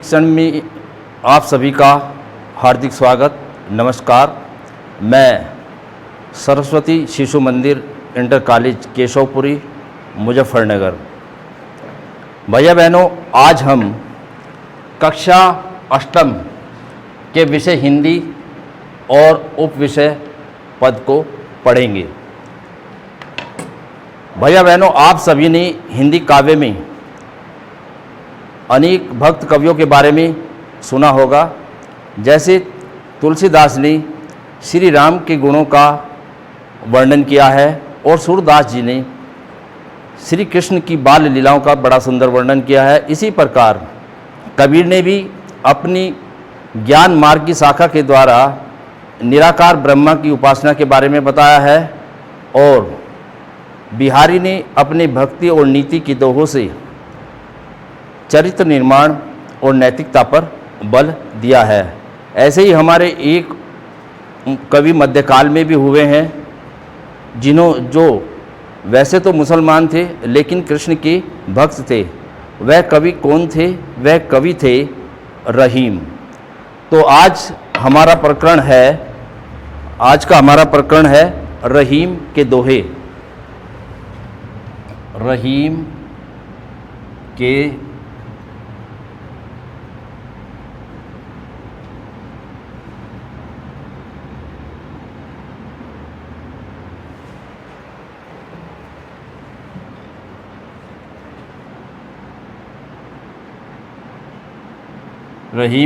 क्षण में आप सभी का हार्दिक स्वागत। नमस्कार। मैं सरस्वती शिशु मंदिर इंटर कॉलेज केशवपुरी मुजफ्फरनगर। भैया बहनों, आज हम कक्षा अष्टम के विषय हिंदी और उप विषय पद को पढ़ेंगे। भैया बहनों, आप सभी ने हिंदी काव्य में अनेक भक्त कवियों के बारे में सुना होगा। जैसे तुलसीदास ने श्री राम के गुणों का वर्णन किया है और सूरदास जी ने श्री कृष्ण की बाल लीलाओं का बड़ा सुंदर वर्णन किया है। इसी प्रकार कबीर ने भी अपनी ज्ञान मार्ग की शाखा के द्वारा निराकार ब्रह्मा की उपासना के बारे में बताया है और बिहारी ने अपने भक्ति और नीति की दोहों से चरित्र निर्माण और नैतिकता पर बल दिया है। ऐसे ही हमारे एक कवि मध्यकाल में भी हुए हैं जो वैसे तो मुसलमान थे लेकिन कृष्ण के भक्त थे। वह कवि कौन थे? वह कवि थे रहीम। तो आज का हमारा प्रकरण है रहीम के दोहे। रहीम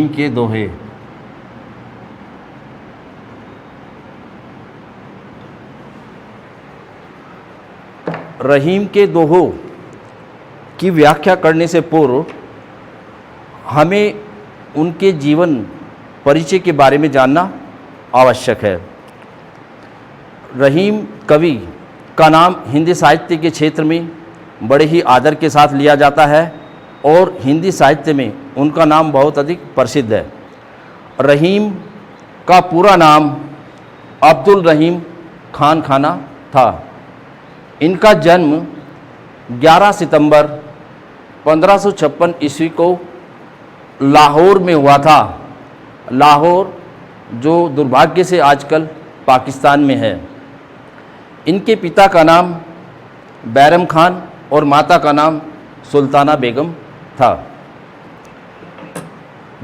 के दोहे। रहीम के दोहों की व्याख्या करने से पूर्व हमें उनके जीवन परिचय के बारे में जानना आवश्यक है। रहीम कवि का नाम हिंदी साहित्य के क्षेत्र में बड़े ही आदर के साथ लिया जाता है और हिंदी साहित्य में उनका नाम बहुत अधिक प्रसिद्ध है। रहीम का पूरा नाम अब्दुल रहीम खान खाना था। इनका जन्म 11 सितंबर 1556 ईस्वी को लाहौर में हुआ था। लाहौर जो दुर्भाग्य से आजकल पाकिस्तान में है। इनके पिता का नाम बैरम खान और माता का नाम सुल्ताना बेगम था।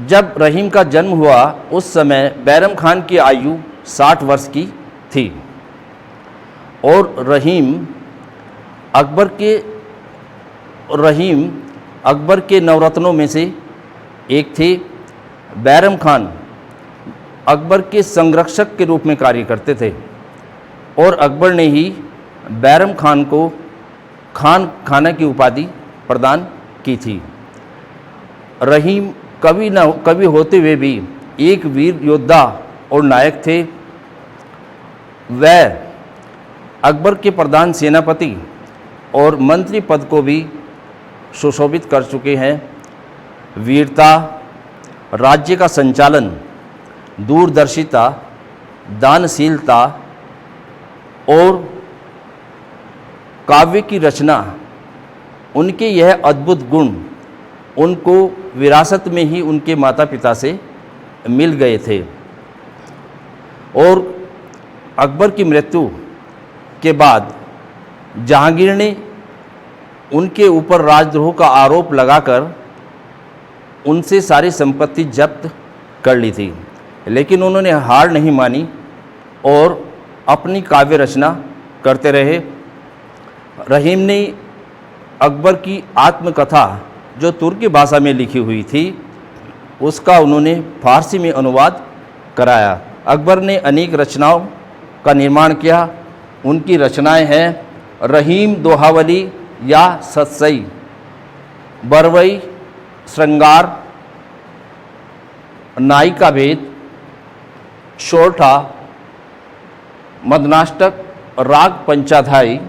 जब रहीम का जन्म हुआ उस समय बैरम खान की आयु 60 वर्ष की थी और रहीम अकबर के नवरत्नों में से एक थे। बैरम खान अकबर के संरक्षक के रूप में कार्य करते थे और अकबर ने ही बैरम खान को खान खाना की उपाधि प्रदान की थी। रहीम कवि होते हुए भी एक वीर योद्धा और नायक थे। वह अकबर के प्रधान सेनापति और मंत्री पद को भी सुशोभित कर चुके हैं। वीरता, राज्य का संचालन, दूरदर्शिता, दानशीलता और काव्य की रचना, उनके यह अद्भुत गुण उनको विरासत में ही उनके माता पिता से मिल गए थे और अकबर की मृत्यु के बाद जहांगीर ने उनके ऊपर राजद्रोह का आरोप लगाकर उनसे सारी संपत्ति जब्त कर ली थी, लेकिन उन्होंने हार नहीं मानी और अपनी काव्य रचना करते रहे। रहीम ने अकबर की आत्मकथा जो तुर्की भाषा में लिखी हुई थी उसका उन्होंने फारसी में अनुवाद कराया। अकबर ने अनेक रचनाओं का निर्माण किया। उनकी रचनाएं हैं रहीम दोहावली या सतसई, बरवई श्रृंगार, नाई का भेद, शोरठा, मदनाष्टक, राग पंचाध्यायी,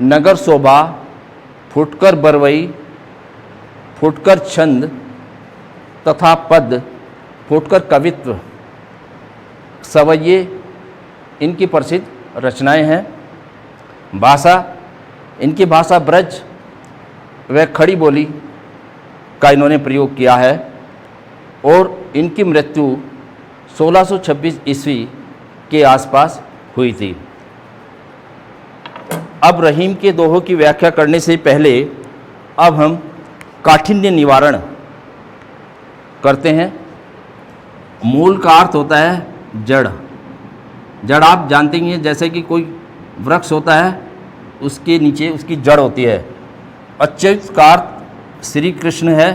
नगर शोभा, फुटकर बरवई, फुटकर छंद तथा पद, फुटकर कवित्व, सवैये इनकी प्रसिद्ध रचनाएं हैं। इनकी भाषा ब्रज व खड़ी बोली का इन्होंने प्रयोग किया है। और इनकी मृत्यु 1626 ईस्वी के आसपास हुई थी। अब रहीम के दोहों की व्याख्या करने से पहले अब हम काठिन्य निवारण करते हैं। मूल का अर्थ होता है जड़। जड़ आप जानते ही हैं, जैसे कि कोई वृक्ष होता है उसके नीचे उसकी जड़ होती है। अच्युत का अर्थ श्री कृष्ण है।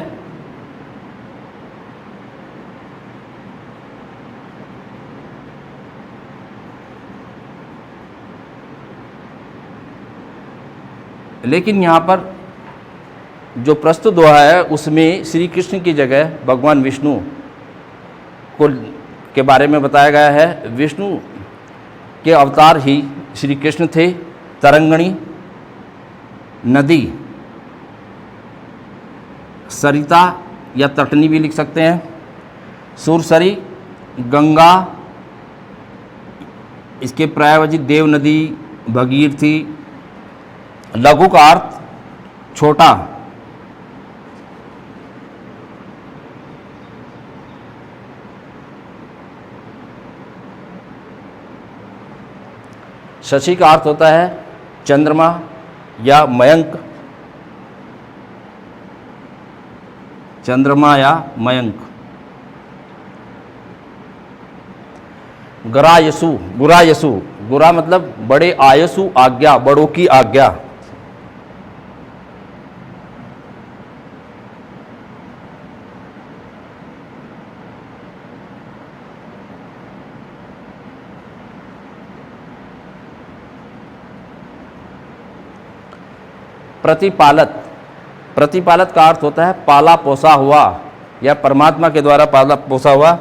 लेकिन यहाँ पर जो प्रस्तुत दोहा है उसमें श्री कृष्ण की जगह भगवान विष्णु को के बारे में बताया गया है। विष्णु के अवतार ही श्री कृष्ण थे। तरंगणी नदी, सरिता या तटनी भी लिख सकते हैं, सुरसरी, गंगा, इसके पर्यायवाची देव नदी, भगीरथी। लघु का अर्थ छोटा। शशि का अर्थ होता है चंद्रमा या मयंक। चंद्रमा या मयंक। गुरायसु, गुरायसु, गुरा मतलब बड़े, आयसु आज्ञा, बड़ों की आज्ञा। प्रतिपालत, प्रतिपालत का अर्थ होता है पाला पोसा हुआ या परमात्मा के द्वारा पाला पोसा हुआ।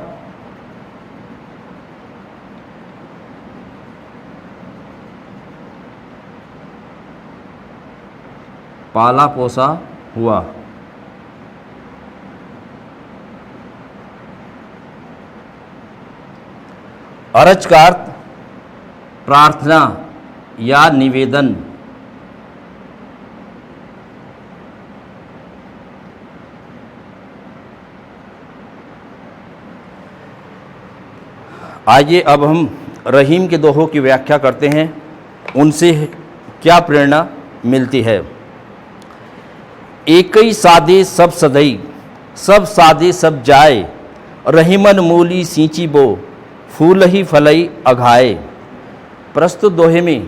पाला पोसा हुआ। अरज का अर्थ प्रार्थना या निवेदन। आइए अब हम रहीम के दोहों की व्याख्या करते हैं, उनसे क्या प्रेरणा मिलती है। एकई सादे सब सदई, सब सादे सब जाए, रहीमन मूली सींची बो, फूल ही फलई अघाए। प्रस्तुत दोहे में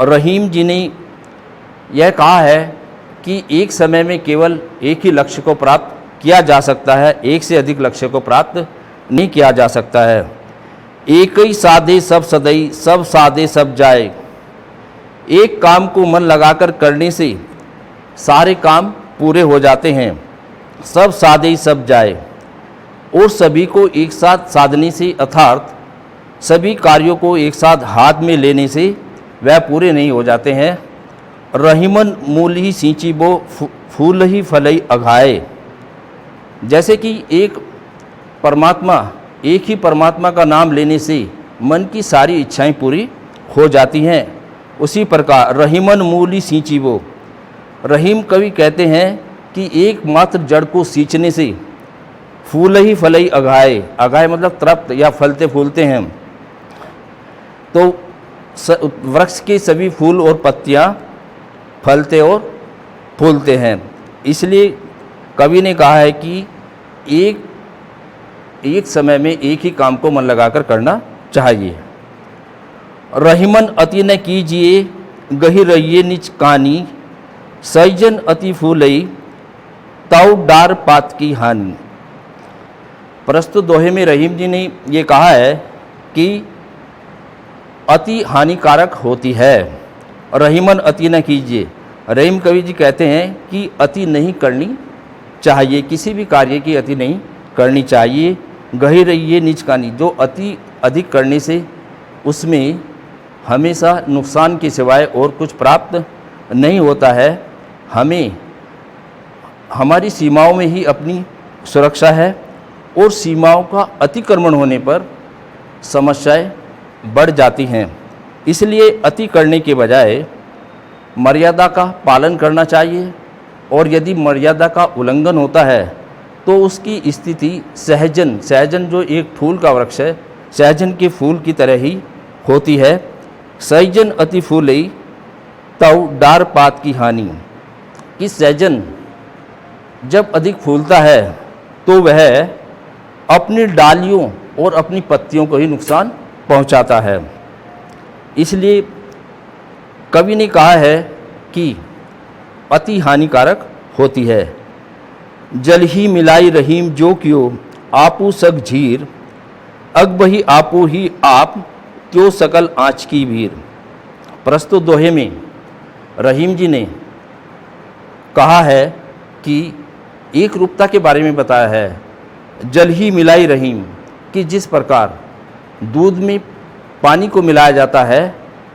रहीम जी ने यह कहा है कि एक समय में केवल एक ही लक्ष्य को प्राप्त किया जा सकता है, एक से अधिक लक्ष्य को प्राप्त नहीं किया जा सकता है। एक ही सादे सब सदई, सब सादे सब जाए। एक काम को मन लगाकर करने से सारे काम पूरे हो जाते हैं। सब सादे सब जाए, और सभी को एक साथ साधने से अर्थात सभी कार्यों को एक साथ हाथ में लेने से वह पूरे नहीं हो जाते हैं। रहीमन मूल ही सींची बो, फूल ही फलई अघाए। जैसे कि एक ही परमात्मा का नाम लेने से मन की सारी इच्छाएं पूरी हो जाती हैं, उसी प्रकार रहीमन मूल ही सींची बो। रहीम कवि कहते हैं कि एकमात्र जड़ को सींचने से फूल ही फलई अघाए। अघाए मतलब तृप्त या फलते फूलते हैं। तो वृक्ष के सभी फूल और पत्तियां फलते और फूलते हैं। इसलिए कवि ने कहा है कि एक समय में एक ही काम को मन लगाकर करना चाहिए। रहीमन अति न कीजिए, गही रहिए निज कानी, सैजन अति फूलई, ताउ डार पात की हानि। प्रस्तुत दोहे में रहीम जी ने ये कहा है कि अति हानिकारक होती है। रहीमन अति न कीजिए। रहीम कवि जी कहते हैं कि अति नहीं करनी चाहिए, किसी भी कार्य की अति नहीं करनी चाहिए। गही रहिए निज कानी, जो अति अधिक करने से उसमें हमेशा नुकसान के सिवाय और कुछ प्राप्त नहीं होता है। हमें हमारी सीमाओं में ही अपनी सुरक्षा है, और सीमाओं का अतिक्रमण होने पर समस्याएं बढ़ जाती हैं। इसलिए अति करने के बजाय मर्यादा का पालन करना चाहिए, और यदि मर्यादा का उल्लंघन होता है तो उसकी स्थिति सहजन जो एक फूल का वृक्ष है, सहजन के फूल की तरह ही होती है। सहजन अति फूलई तव डार पात की हानि, कि सहजन जब अधिक फूलता है तो वह अपनी डालियों और अपनी पत्तियों को ही नुकसान पहुंचाता है। इसलिए कवि ने कहा है कि अति हानिकारक होती है। जल ही मिलाई रहीम जो क्यों आपू सग झीर, अगबही आपू ही आप क्यों सकल आँच की भीर। प्रस्तुत दोहे में रहीम जी ने कहा है कि एक रूपता के बारे में बताया है। जल ही मिलाई रहीम, कि जिस प्रकार दूध में पानी को मिलाया जाता है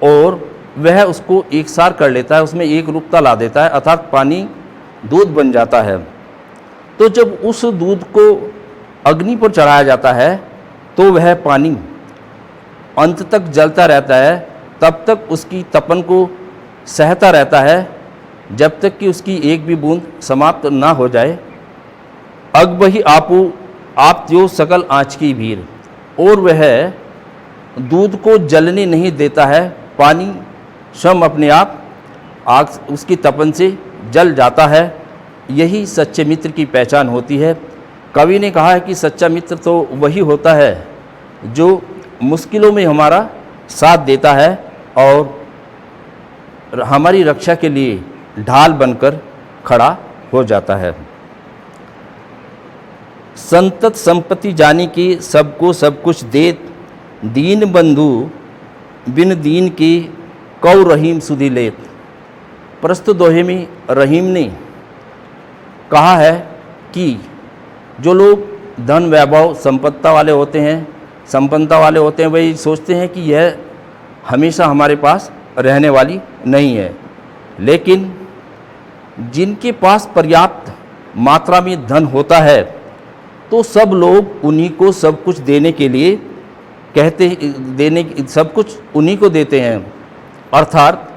और वह उसको एक सार कर लेता है, उसमें एक रूपता ला देता है, अर्थात पानी दूध बन जाता है। तो जब उस दूध को अग्नि पर चढ़ाया जाता है तो वह पानी अंत तक जलता रहता है, तब तक उसकी तपन को सहता रहता है, जब तक कि उसकी एक भी बूंद समाप्त ना हो जाए। अगबही आपू आप त्यो सकल आँच की भीर, और वह दूध को जलने नहीं देता है, पानी स्वयं अपने आप आग उसकी तपन से जल जाता है। यही सच्चे मित्र की पहचान होती है। कवि ने कहा है कि सच्चा मित्र तो वही होता है जो मुश्किलों में हमारा साथ देता है और हमारी रक्षा के लिए ढाल बनकर खड़ा हो जाता है। संतत संपत्ति जानी कि सबको सब कुछ देत, दीन बंधु बिन दीन की कौ रहीम सुधि लेत। प्रस्तुत दोहे में रहीम ने कहा है कि जो लोग धन वैभव संपत्ता वाले होते हैं, संपन्नता वाले होते हैं, वही सोचते हैं कि यह हमेशा हमारे पास रहने वाली नहीं है। लेकिन जिनके पास पर्याप्त मात्रा में धन होता है तो सब लोग उन्हीं को सब कुछ देने के लिए सब कुछ उन्हीं को देते हैं। अर्थात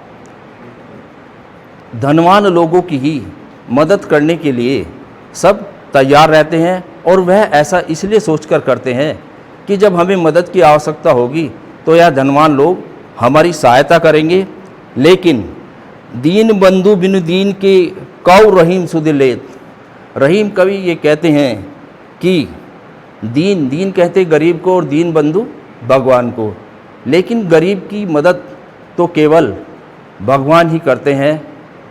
धनवान लोगों की ही मदद करने के लिए सब तैयार रहते हैं, और वह ऐसा इसलिए सोचकर करते हैं कि जब हमें मदद की आवश्यकता होगी तो यह धनवान लोग हमारी सहायता करेंगे। लेकिन दीन बंधु बिनु दीन के कौ रहीम सुधि लेत। रहीम कवि ये कहते हैं कि दीन कहते गरीब को और दीन बंधु भगवान को, लेकिन गरीब की मदद तो केवल भगवान ही करते हैं,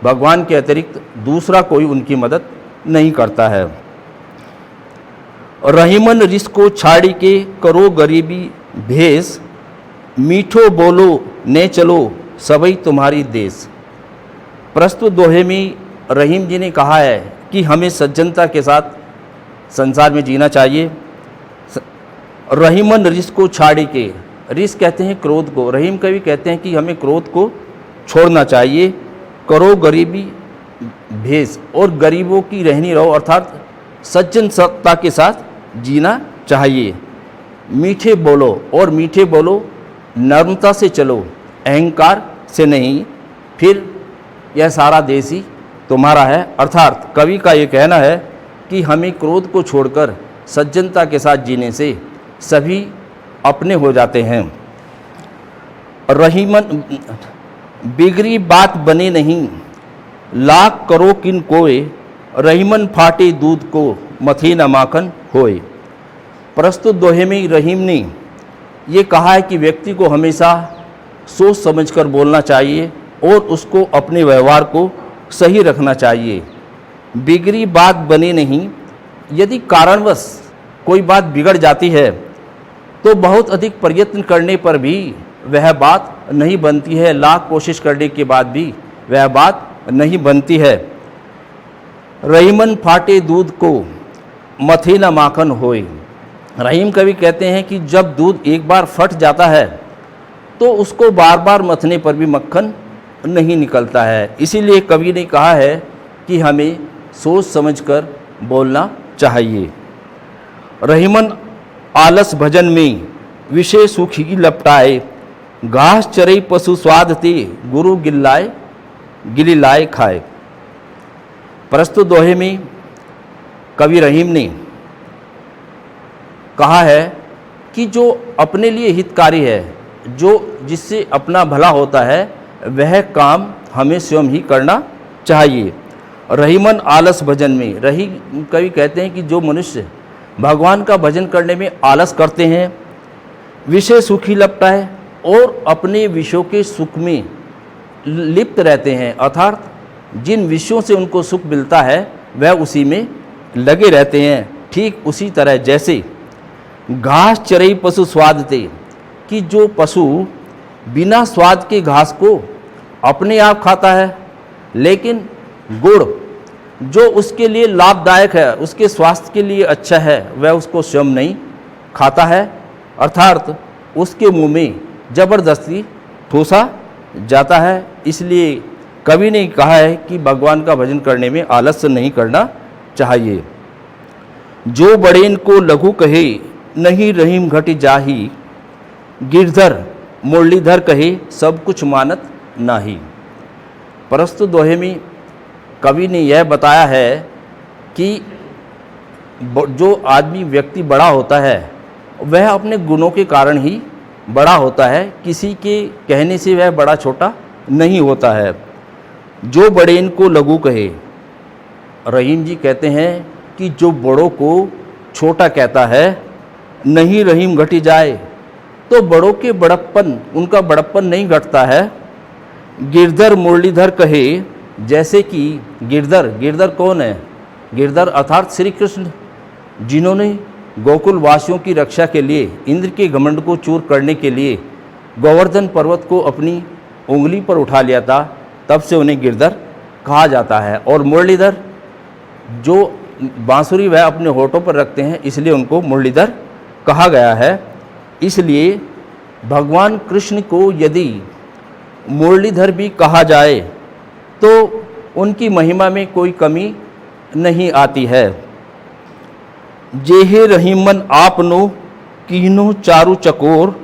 भगवान के अतिरिक्त दूसरा कोई उनकी मदद नहीं करता है। रहीमन रिस को छाड़ी के करो गरीबी भेष, मीठो बोलो ने चलो सबई तुम्हारी देश। प्रस्तुत दोहे में रहीम जी ने कहा है कि हमें सज्जनता के साथ संसार में जीना चाहिए। रहीमन रिस को छाड़ी के, रिस कहते हैं क्रोध को, रहीम कवि कहते हैं कि हमें क्रोध को छोड़ना चाहिए। करो गरीबी भेष, और गरीबों की रहनी रहो, अर्थात सज्जन सत्ता के साथ जीना चाहिए। मीठे बोलो, और मीठे बोलो, नर्मता से चलो, अहंकार से नहीं, फिर यह सारा देश ही तुम्हारा है। अर्थात कवि का ये कहना है कि हमें क्रोध को छोड़कर सज्जनता के साथ जीने से सभी अपने हो जाते हैं। रहीमन बिगड़ी बात बने नहीं, लाख करो किन कोय, रहीमन फाटे दूध को मथे न माखन होए। प्रस्तुत दोहे में रहीम ने ये कहा है कि व्यक्ति को हमेशा सोच समझकर बोलना चाहिए और उसको अपने व्यवहार को सही रखना चाहिए। बिगड़ी बात बने नहीं, यदि कारणवश कोई बात बिगड़ जाती है तो बहुत अधिक प्रयत्न करने पर भी वह बात नहीं बनती है, लाख कोशिश करने के बाद भी वह बात नहीं बनती है। रहीमन फाटे दूध को मथे न माखन होए। रहीम कवि कहते हैं कि जब दूध एक बार फट जाता है तो उसको बार बार मथने पर भी मक्खन नहीं निकलता है। इसीलिए कवि ने कहा है कि हमें सोच समझकर बोलना चाहिए। रहीमन आलस भजन में विषय सुखी लपटाए, घास चरई पशु स्वाद ते गुरु गिली लाए खाए। प्रस्तुत दोहे में कवि रहीम ने कहा है कि जो अपने लिए हितकारी है, जो जिससे अपना भला होता है, वह काम हमें स्वयं ही करना चाहिए। रहीमन आलस भजन में, रहीम कवि कहते हैं कि जो मनुष्य भगवान का भजन करने में आलस करते हैं, विषय सुखी लगता है और अपने विषयों के सुख में लिप्त रहते हैं, अर्थात जिन विषयों से उनको सुख मिलता है वह उसी में लगे रहते हैं। ठीक उसी तरह जैसे घास चरई पशु स्वाद ते, कि जो पशु बिना स्वाद के घास को अपने आप खाता है, लेकिन गुड़ जो उसके लिए लाभदायक है, उसके स्वास्थ्य के लिए अच्छा है, वह उसको स्वयं नहीं खाता है, अर्थात उसके मुंह में जबरदस्ती ठूसा जाता है। इसलिए कवि ने कहा है कि भगवान का भजन करने में आलस्य नहीं करना चाहिए। जो बड़ेन को लघु कहे, नहीं रहीम घट जाही, गिरधर मुरलीधर कहे, सब कुछ मानत नाही। प्रस्तुत दोहे में कवि ने यह बताया है कि जो आदमी व्यक्ति बड़ा होता है वह अपने गुणों के कारण ही बड़ा होता है, किसी के कहने से वह बड़ा छोटा नहीं होता है। जो बड़ेन को लघु कहे, रहीम जी कहते हैं कि जो बड़ों को छोटा कहता है, नहीं रहीम घटी जाए, तो बड़ों के बड़प्पन, उनका बड़प्पन नहीं घटता है। गिरधर मुरलीधर कहे, जैसे कि गिरधर कौन है? गिरधर अर्थात श्री कृष्ण, जिन्होंने गोकुल वासियों की रक्षा के लिए, इंद्र के घमंड को चूर करने के लिए गोवर्धन पर्वत को अपनी उंगली पर उठा लिया था, तब से उन्हें गिरधर कहा जाता है। और मुरलीधर, जो बांसुरी वह अपने होठों पर रखते हैं, इसलिए उनको मुरलीधर कहा गया है। इसलिए भगवान कृष्ण को यदि मुरलीधर भी कहा जाए तो उनकी महिमा में कोई कमी नहीं आती है। जेहे रहीमन आपनो कीनो चारु चकोर,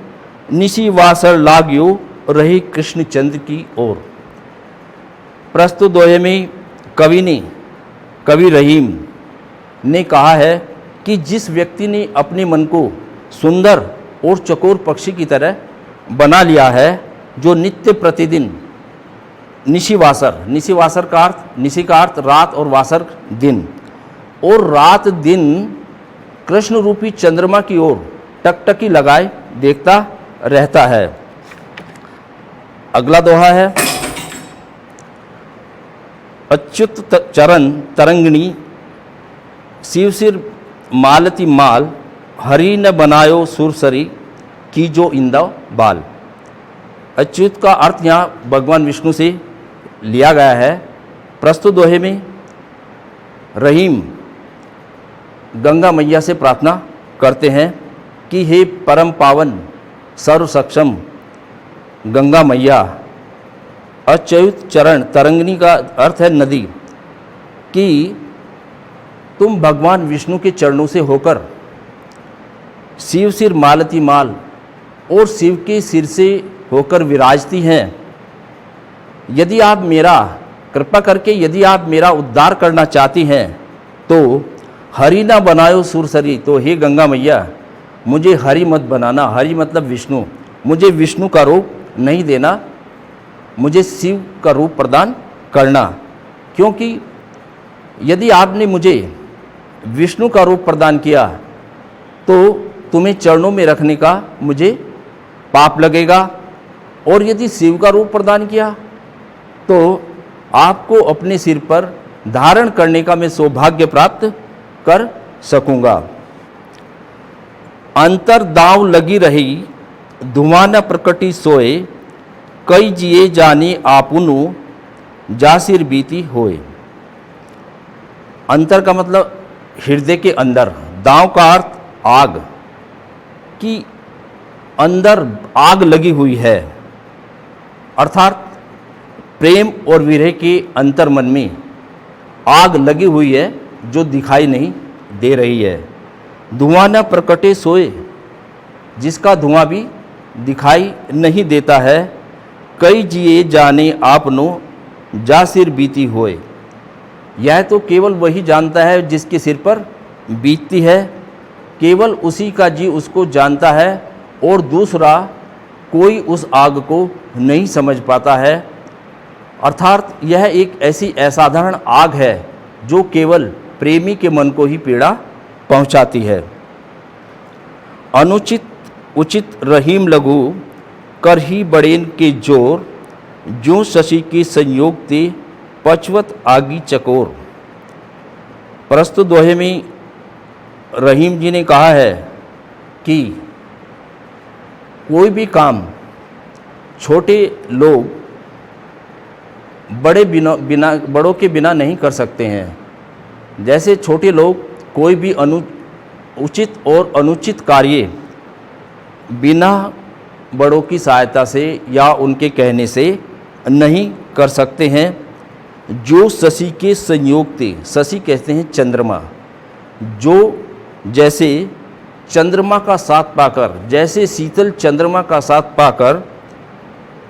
निशी वासर लाग्यो रही कृष्ण चंद्र की ओर। प्रस्तुत दोहे में कवि रहीम ने कहा है कि जिस व्यक्ति ने अपने मन को सुंदर और चकोर पक्षी की तरह बना लिया है, जो नित्य प्रतिदिन निशिवासर का अर्थ, निशि का अर्थ रात और वासर दिन, और रात दिन कृष्ण रूपी चंद्रमा की ओर टकटकी लगाए देखता रहता है। अगला दोहा है, अच्युत चरण तरंगिणी, शिव सिर मालती माल, हरि न बनायो सुरसरी, की जो इंदव बाल। अच्युत का अर्थ यहाँ भगवान विष्णु से लिया गया है। प्रस्तुत दोहे में रहीम गंगा मैया से प्रार्थना करते हैं कि हे परम पावन सर्व सक्षम गंगा मैया, अच्युत चरण तरंगिनी का अर्थ है नदी, कि तुम भगवान विष्णु के चरणों से होकर शिव सिर मालती माल और शिव के सिर से होकर विराजती हैं। यदि आप मेरा कृपा करके यदि आप मेरा उद्धार करना चाहती हैं तो हरि ना बनायो सुरसरी, तो हे गंगा मैया मुझे हरि मत बनाना। हरि मतलब विष्णु, मुझे विष्णु का रूप नहीं देना, मुझे शिव का रूप प्रदान करना, क्योंकि यदि आपने मुझे विष्णु का रूप प्रदान किया तो तुम्हें चरणों में रखने का मुझे पाप लगेगा, और यदि शिव का रूप प्रदान किया तो आपको अपने सिर पर धारण करने का मैं सौभाग्य प्राप्त कर सकूंगा। अंतर दाव लगी रही, धुआं न प्रकटी सोए, कई जिए जाने आपुनु, जासिर बीती होए। अंतर का मतलब हृदय के अंदर, दाव का अर्थ आग, कि अंदर आग लगी हुई है, अर्थात प्रेम और विरह के अंतर मन में आग लगी हुई है जो दिखाई नहीं दे रही है। धुआं न प्रकटे सोए, जिसका धुआं भी दिखाई नहीं देता है। कई जिए जाने आपनो, जा सिर बीती होए। यह तो केवल वही जानता है जिसके सिर पर बीतती है, केवल उसी का जी उसको जानता है और दूसरा कोई उस आग को नहीं समझ पाता है। अर्थात यह एक ऐसी असाधारण आग है जो केवल प्रेमी के मन को ही पीड़ा पहुंचाती है। अनुचित उचित रहीम लघु कर ही बड़ेन के जोर, जो शशि के संयोग ते पचवत आगी चकोर। प्रस्तुत दोहे में रहीम जी ने कहा है कि कोई भी काम छोटे लोग बड़ों के बिना नहीं कर सकते हैं। जैसे छोटे लोग कोई भी उचित और अनुचित कार्य बिना बड़ों की सहायता से या उनके कहने से नहीं कर सकते हैं। जो शशि के संयोग थे, शशि कहते हैं चंद्रमा, जो जैसे चंद्रमा का साथ पाकर, जैसे शीतल चंद्रमा का साथ पाकर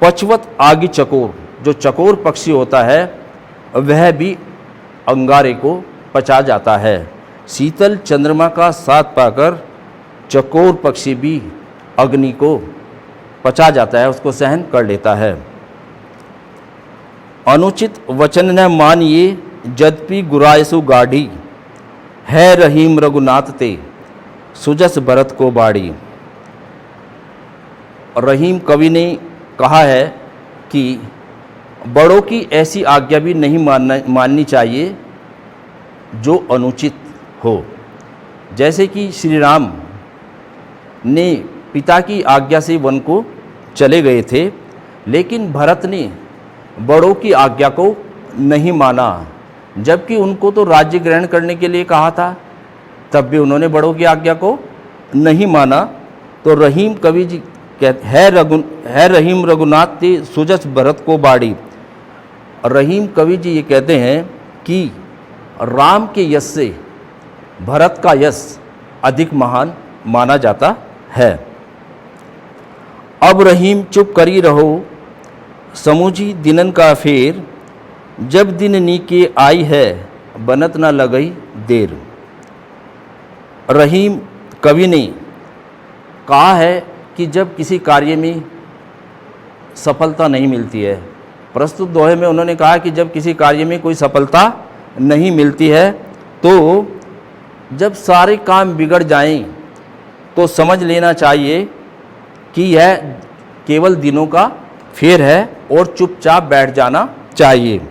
पचवत आगी चकोर, जो चकोर पक्षी होता है वह भी अंगारे को पचा जाता है। शीतल चंद्रमा का साथ पाकर चकोर पक्षी भी अग्नि को पचा जाता है, उसको सहन कर लेता है। अनुचित वचन न मानिए जदपि गुरायसु गाढ़ी, है रहीम रघुनाथ ते सुजस भरत को बाड़ी। रहीम कवि ने कहा है कि बड़ों की ऐसी आज्ञा भी नहीं माननी चाहिए जो अनुचित हो। जैसे कि श्री राम ने पिता की आज्ञा से वन को चले गए थे, लेकिन भरत ने बड़ों की आज्ञा को नहीं माना, जबकि उनको तो राज्य ग्रहण करने के लिए कहा था, तब भी उन्होंने बड़ों की आज्ञा को नहीं माना। तो रहीम कवि जी कहते है रहीम रघुनाथ ते सुजस भरत को बाड़ी। रहीम कवि जी ये कहते हैं कि राम के यश से भरत का यश अधिक महान माना जाता है। अब रहीम चुप करी रहो समूझी दिनन का फेर, जब दिन नीके आई है बनत ना लगई देर। रहीम कवि ने कहा है कि जब किसी कार्य में सफलता नहीं मिलती है, प्रस्तुत दोहे में उन्होंने कहा कि जब किसी कार्य में कोई सफलता नहीं मिलती है तो जब सारे काम बिगड़ जाएं तो समझ लेना चाहिए कि यह केवल दिनों का फेर है और चुपचाप बैठ जाना चाहिए।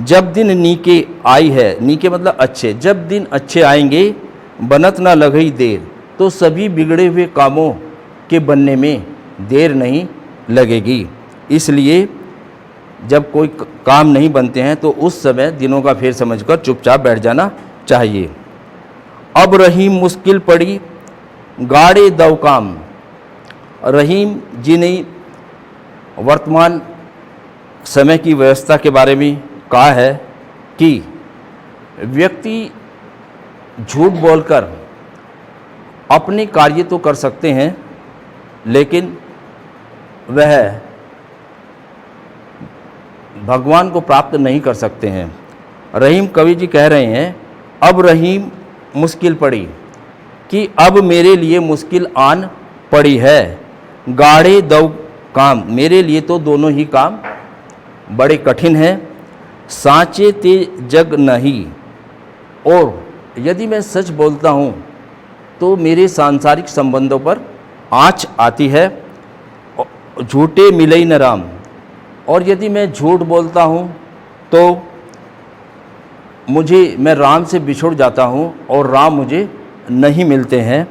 जब दिन नीके आई है, नीके मतलब अच्छे, जब दिन अच्छे आएंगे बनत ना लगई देर, तो सभी बिगड़े हुए कामों के बनने में देर नहीं लगेगी। इसलिए जब कोई काम नहीं बनते हैं तो उस समय दिनों का फेर समझकर चुपचाप बैठ जाना चाहिए। अब रहीम मुश्किल पड़ी गाड़े दव काम। रहीम जी ने वर्तमान समय की व्यवस्था के बारे में कहा है कि व्यक्ति झूठ बोलकर अपने कार्य तो कर सकते हैं, लेकिन वह भगवान को प्राप्त नहीं कर सकते हैं। रहीम कवि जी कह रहे हैं अब रहीम मुश्किल पड़ी, कि अब मेरे लिए मुश्किल आन पड़ी है। गाढ़े दव काम, मेरे लिए तो दोनों ही काम बड़े कठिन हैं। सांचे ते जग नहीं, और यदि मैं सच बोलता हूँ तो मेरे सांसारिक संबंधों पर आँच आती है। झूठे मिले न राम, और यदि मैं झूठ बोलता हूँ तो मैं राम से बिछुड़ जाता हूँ और राम मुझे नहीं मिलते हैं।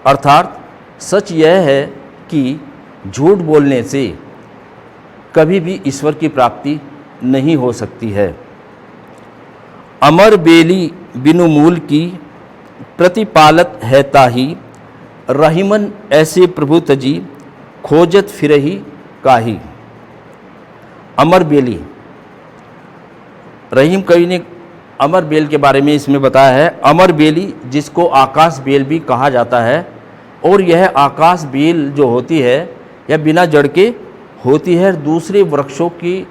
अर्थात सच यह है कि झूठ बोलने से कभी भी ईश्वर की प्राप्ति नहीं हो सकती है। अमर बेली बिनु मूल की प्रतिपालत है ताही, रहीमन ऐसे प्रभु तजी खोजत फिरही काही। अमर बेली, रहीम कवि ने अमर बेल के बारे में इसमें बताया है। अमर बेली जिसको आकाश बेल भी कहा जाता है, और यह आकाश बेल जो होती है यह बिना जड़ के होती है, दूसरे वृक्षों की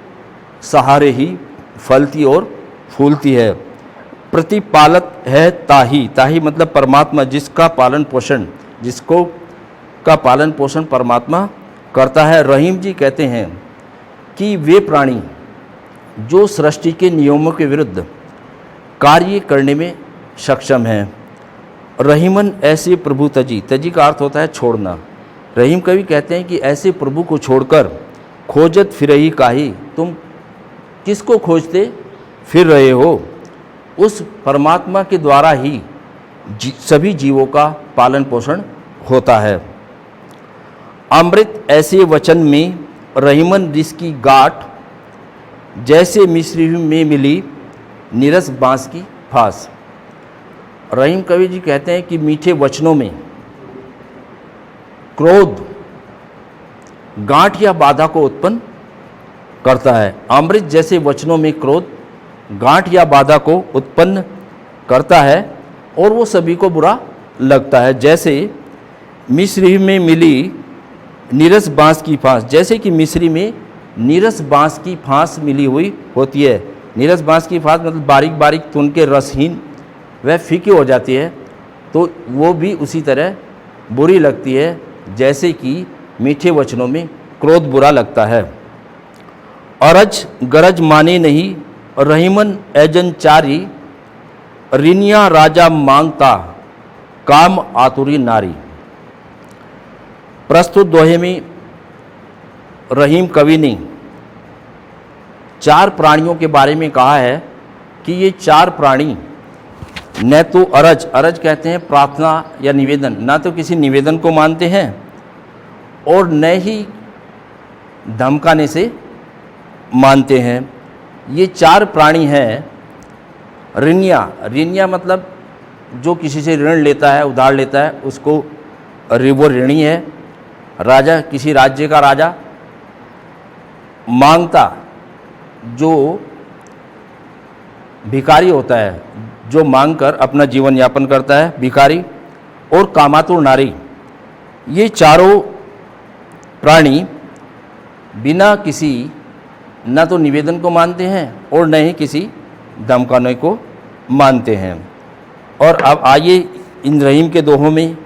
सहारे ही फलती और फूलती है। प्रतिपालक है ताही, ताही मतलब परमात्मा, जिसका पालन पोषण, जिसको का पालन पोषण परमात्मा करता है। रहीम जी कहते हैं कि वे प्राणी जो सृष्टि के नियमों के विरुद्ध कार्य करने में सक्षम हैं। रहीमन ऐसे प्रभु तजी, तजी का अर्थ होता है छोड़ना। रहीम कवि कहते हैं कि ऐसे प्रभु को छोड़कर खोजत फिरही काही, तुम किसको खोजते फिर रहे हो? उस परमात्मा के द्वारा ही सभी जीवों का पालन पोषण होता है। अमृत ऐसे वचन में रहीमन जिसकी गाठ, जैसे मिश्री में मिली नीरस बांस की फांस। रहीम कवि जी कहते हैं कि मीठे वचनों में क्रोध गांठ या बाधा को उत्पन्न करता है। अमृत जैसे वचनों में क्रोध गांठ या बाधा को उत्पन्न करता है और वो सभी को बुरा लगता है। जैसे मिश्री में मिली नीरस बांस की फांस, जैसे कि मिश्री में नीरस बांस की फांस मिली हुई होती है। नीरस बांस की फांस मतलब बारीक बारीक तुन के रसहीन, वह फीकी हो जाती है, तो वो भी उसी तरह बुरी लगती है जैसे कि मीठे वचनों में क्रोध बुरा लगता है। अरज गरज माने नहीं रहीमन एजन चारी, रिनिया राजा मांगता काम आतुरी नारी। प्रस्तुत दोहे में रहीम कवि ने 4 प्राणियों के बारे में कहा है कि ये 4 प्राणी न तो अरज, अरज कहते हैं प्रार्थना या निवेदन, ना तो किसी निवेदन को मानते हैं और न ही धमकाने से मानते हैं। ये 4 प्राणी हैं। ऋणिया, ऋणिया मतलब जो किसी से ऋण लेता है, उधार लेता है, उसको वो ऋणी है। राजा, किसी राज्य का राजा। मांगता, जो भिखारी होता है, जो मांगकर अपना जीवन यापन करता है, भिखारी। और कामातुर नारी। ये चारों प्राणी बिना किसी न तो निवेदन को मानते हैं और न ही किसी धमकाने को मानते हैं। और अब आइए इन रहीम के दोहों में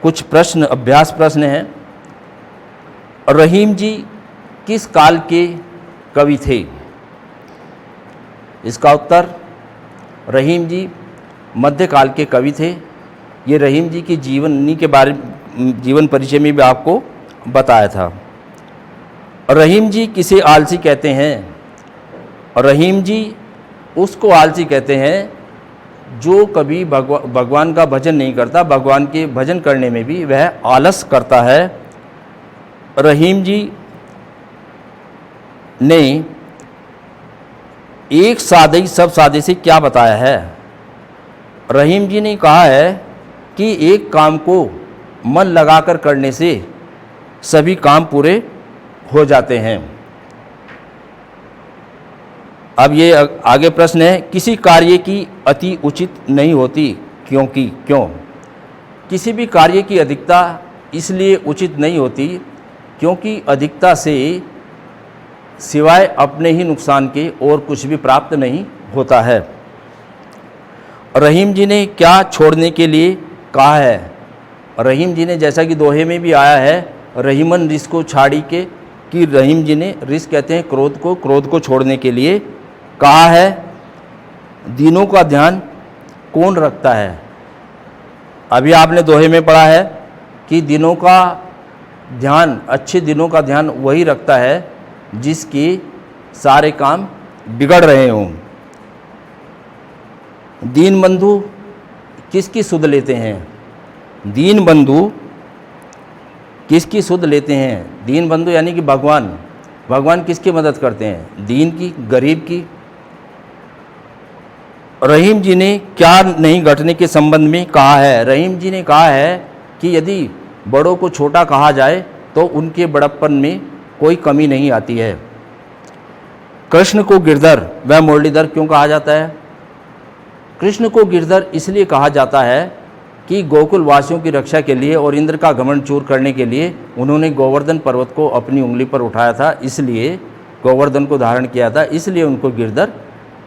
कुछ प्रश्न, अभ्यास प्रश्न हैं। रहीम जी किस काल के कवि थे? इसका उत्तर, रहीम जी मध्यकाल के कवि थे। ये रहीम जी की जीवनी के बारे, जीवन परिचय में भी आपको बताया था। रहीम जी किसे आलसी कहते हैं? रहीम जी उसको आलसी कहते हैं जो कभी भगवान का भजन नहीं करता, भगवान के भजन करने में भी वह आलस करता है। रहीम जी ने एक सादे सब सादे से क्या बताया है? रहीम जी ने कहा है कि एक काम को मन लगाकर करने से सभी काम पूरे हो जाते हैं। अब ये आगे प्रश्न है, किसी कार्य की अति उचित नहीं होती क्योंकि क्यों? किसी भी कार्य की अधिकता इसलिए उचित नहीं होती क्योंकि अधिकता से सिवाय अपने ही नुकसान के और कुछ भी प्राप्त नहीं होता है। रहीम जी ने क्या छोड़ने के लिए कहा है? रहीम जी ने, जैसा कि दोहे में भी आया है, रहीमन रिस को छाड़ी के, कि रहीम जी ने, रिस कहते हैं क्रोध को छोड़ने के लिए कहा है। दिनों का ध्यान कौन रखता है? अभी आपने दोहे में पढ़ा है कि दिनों का ध्यान, अच्छे दिनों का ध्यान वही रखता है जिसके सारे काम बिगड़ रहे हों। दीन बंधु किसकी सुध लेते हैं? दीन बंधु किसकी सुध लेते हैं? दीन बंधु यानी कि भगवान। भगवान किसकी मदद करते हैं? दीन की, गरीब की। रहीम जी ने क्या नहीं घटने के संबंध में कहा है? रहीम जी ने कहा है कि यदि बड़ों को छोटा कहा जाए तो उनके बड़प्पन में कोई कमी नहीं आती है। कृष्ण को गिरधर व मुरलीधर क्यों कहा जाता है? कृष्ण को गिरधर इसलिए कहा जाता है कि गोकुल वासियों की रक्षा के लिए और इंद्र का घमंड चूर करने के लिए उन्होंने गोवर्धन पर्वत को अपनी उंगली पर उठाया था, इसलिए गोवर्धन को धारण किया था, इसलिए उनको गिरधर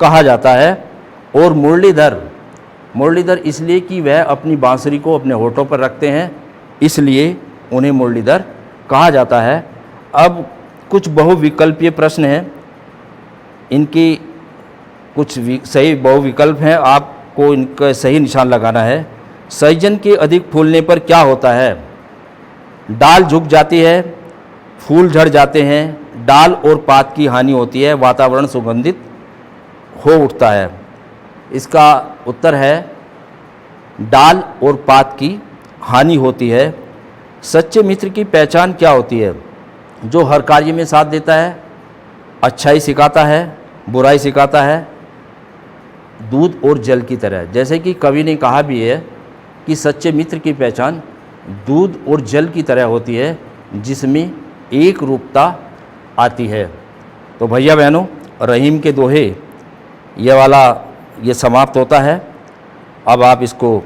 कहा जाता है। और मुरलीधर इसलिए कि वह अपनी बांसुरी को अपने होठों पर रखते हैं, इसलिए उन्हें मुरलीधर कहा जाता है। अब कुछ बहुविकल्पीय प्रश्न हैं, इनकी कुछ सही बहुविकल्प हैं, आपको इनका सही निशान लगाना है। सहजन के अधिक फूलने पर क्या होता है? डाल झुक जाती है, फूल झड़ जाते हैं, डाल और पात की हानि होती है, वातावरण सुगंधित हो उठता है। इसका उत्तर है डाल और पात की हानि होती है। सच्चे मित्र की पहचान क्या होती है? जो हर कार्य में साथ देता है, अच्छाई सिखाता है, बुराई सिखाता है, दूध और जल की तरह। जैसे कि कवि ने कहा भी है कि सच्चे मित्र की पहचान दूध और जल की तरह होती है, जिसमें एक रूपता आती है। तो भैया बहनों, रहीम के दोहे ये समाप्त होता है। अब आप इसको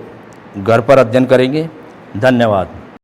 घर पर अध्ययन करेंगे। धन्यवाद।